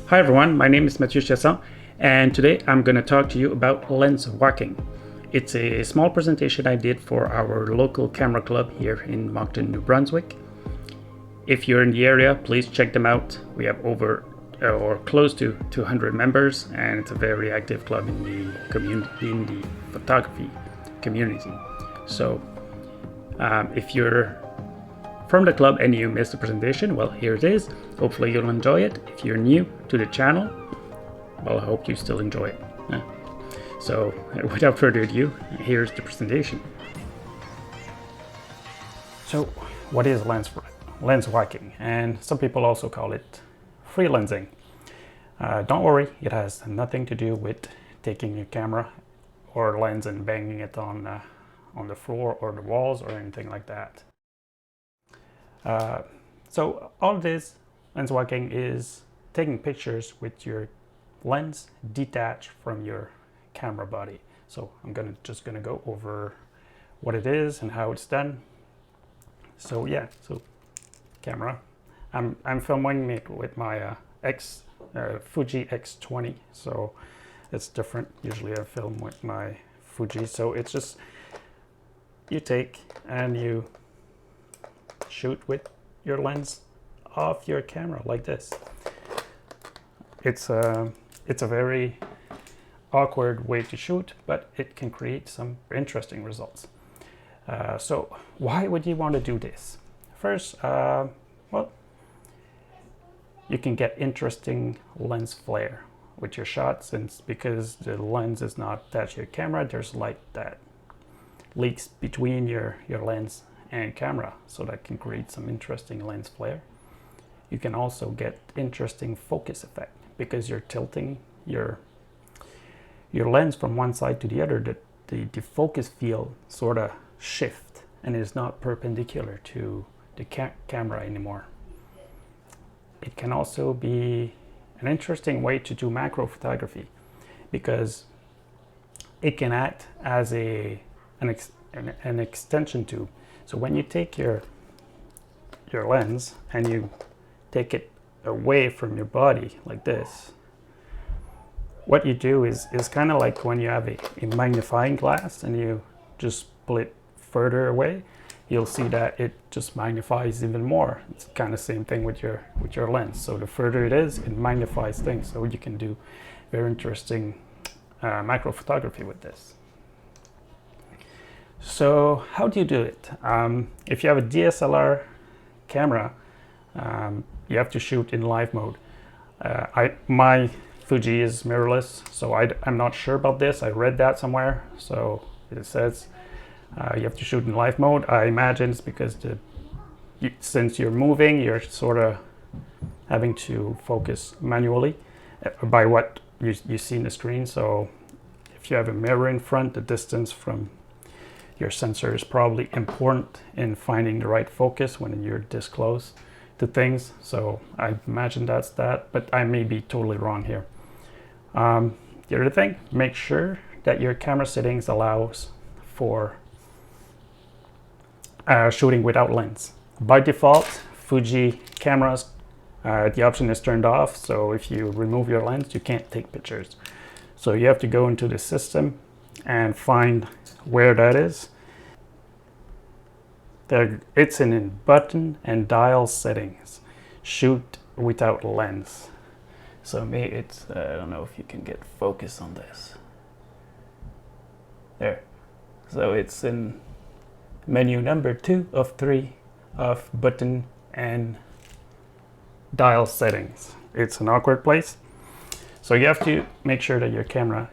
Hi everyone, my name is Mathieu Chassin, and today I'm going to talk to you about lens walking. It's a small presentation I did for our local camera club here in Moncton, New Brunswick. If you're in the area, please check them out. We have over or close to 200 members, and it's a very active club in the community, in the photography community. So if you're from the club and you missed the presentation, well, here it is. Hopefully you'll enjoy it. If you're new to the channel, well, I hope you still enjoy it. So without further ado, here's the presentation. So what is lens whacking? And some people also call it freelensing. Don't worry, it has nothing to do with taking your camera or lens and banging it on the floor or the walls or anything like that. So all it is, lens whacking, is taking pictures with your lens detached from your camera body. So I'm just gonna go over what it is and how it's done. So yeah, so camera. I'm filming it with my Fuji X20, so it's different. Usually I film with my Fuji, so it's just you take and you shoot with your lens off your camera like this. It's a very awkward way to shoot, but it can create some interesting results. So why would you want to do this? First, well, you can get interesting lens flare with your shots, and because the lens is not attached to your camera, there's light that leaks between your lens and camera, so that can create some interesting lens flare. You can also get interesting focus effect because you're tilting your lens from one side to the other. The focus field sort of shift and is not perpendicular to the camera anymore. It can also be an interesting way to do macro photography because it can act as an extension tube. So when you take your lens and you take it away from your body like this, what you do is kind of like when you have a magnifying glass and you just pull it further away, you'll see that it just magnifies even more. It's kind of the same thing with your lens. So the further it is, it magnifies things. So you can do very interesting macro photography with this. So how do you do it? If you have a DSLR camera, you have to shoot in live mode. My Fuji is mirrorless, so I'm not sure about this. I read that somewhere, so it says you have to shoot in live mode. I imagine it's because since you're moving, you're sort of having to focus manually by what you see in the screen. So if you have a mirror in front, the distance from your sensor is probably important in finding the right focus when you're this close to things. So I imagine that's that, but I may be totally wrong here. The other thing, make sure that your camera settings allows for shooting without lens. By default, Fuji cameras, the option is turned off. So if you remove your lens, you can't take pictures. So you have to go into the system and find where that is. It's in button and dial settings. Shoot without lens. So maybe it's, I don't know if you can get focus on this. There. So it's in menu number 2 of 3 of button and dial settings. It's an awkward place. So you have to make sure that your camera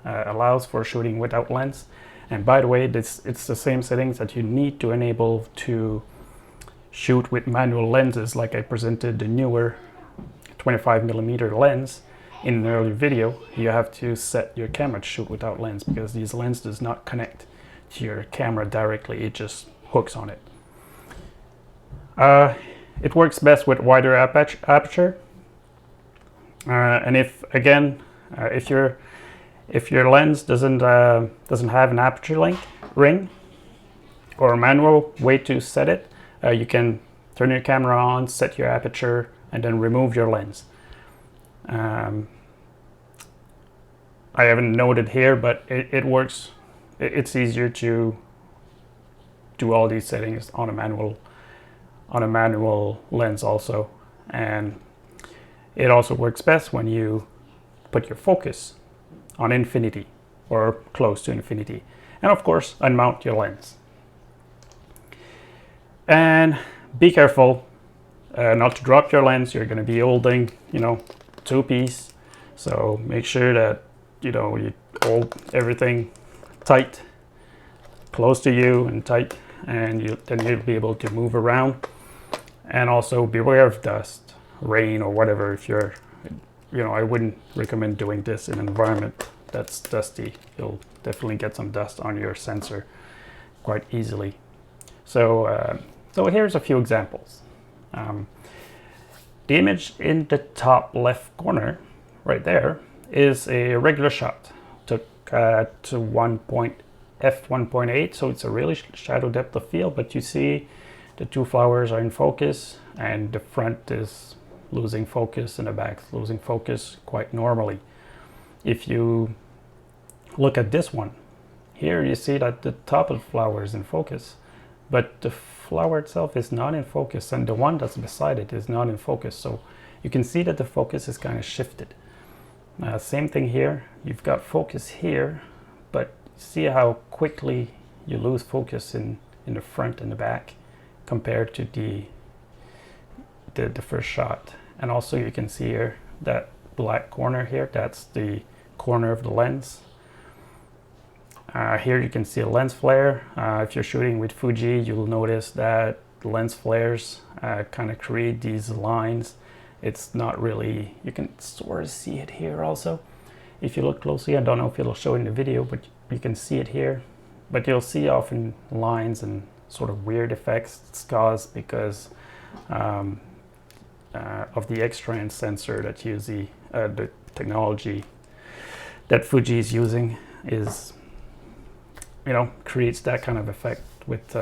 allows for shooting without lens. And by the way, it's the same settings that you need to enable to shoot with manual lenses, like I presented the newer 25mm lens in an earlier video. You have to set your camera to shoot without lens because this lens does not connect to your camera directly, it just hooks on it. It works best with wider aperture. And if your lens doesn't have an aperture ring or a manual way to set it, you can turn your camera on, set your aperture, and then remove your lens. I haven't noted here, but it works. It's easier to do all these settings on a manual lens also, and it also works best when you put your focus on infinity or close to infinity, and of course unmount your lens. And be careful not to drop your lens. You're going to be holding, two piece, so make sure that you hold everything tight, close to you and tight, and then you'll be able to move around. And also beware of dust, rain, or whatever. If you're, I wouldn't recommend doing this in an environment that's dusty. You'll definitely get some dust on your sensor quite easily. So here's a few examples. The image in the top left corner, right there, is a regular shot. Took to f1.8, so it's a really shadow depth of field, but you see the two flowers are in focus, and the front is losing focus and the back is losing focus quite normally. If you look at this one, here you see that the top of the flower is in focus, but the flower itself is not in focus, and the one that's beside it is not in focus. So you can see that the focus is kind of shifted. Same thing here. You've got focus here, but see how quickly you lose focus in the front and the back compared to the first shot. And also you can see here that black corner here, that's the corner of the lens. Here you can see a lens flare. If you're shooting with Fuji, you'll notice that the lens flares kind of create these lines. It's not really, you can sort of see it here also. If you look closely, I don't know if it'll show in the video, but you can see it here. But you'll see often lines and sort of weird effects. It's caused because of the X-trans sensor that the technology that Fuji is using is, creates that kind of effect with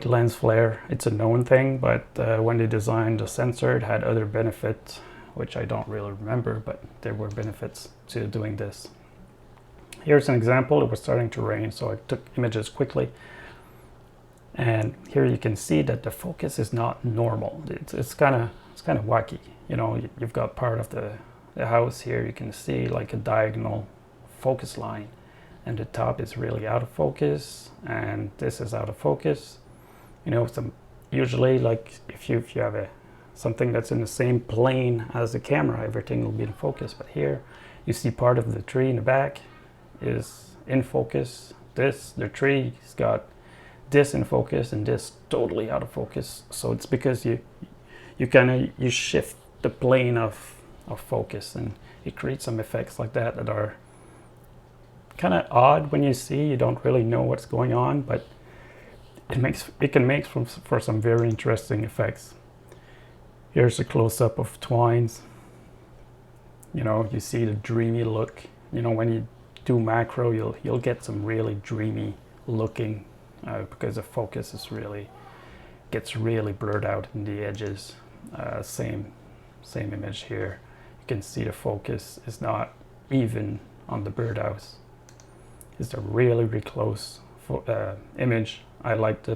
lens flare. It's a known thing, but when they designed the sensor, it had other benefits, which I don't really remember, but there were benefits to doing this. Here's an example. It was starting to rain, so I took images quickly. And here you can see that the focus is not normal. It's kind of wacky. You've got part of the house here. You can see like a diagonal focus line, and the top is really out of focus, and this is out of focus. Usually, like if you have something that's in the same plane as the camera, everything will be in focus. But here you see part of the tree in the back is in focus. The tree's got this in focus and this totally out of focus. So it's because you shift the plane of focus, and it creates some effects like that are kind of odd when you see. You don't really know what's going on, but it can make for some very interesting effects. Here's a close-up of twines. You see the dreamy look. When you do macro, you'll get some really dreamy looking because the focus gets really blurred out in the edges. Same image here. You can see the focus is not even on the birdhouse. It's a really close image. I like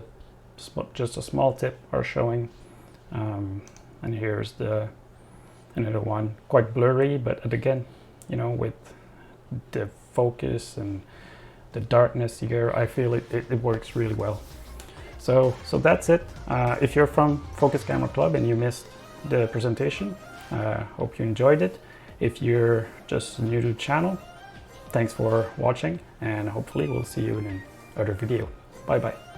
just a small tip are showing, and here's another one, quite blurry, but again, with the focus and the darkness here, I feel it works really well. So that's it. If you're from Focus Camera Club and you missed the presentation, hope you enjoyed it. If you're just new to the channel, thanks for watching, and hopefully we'll see you in another video. Bye bye.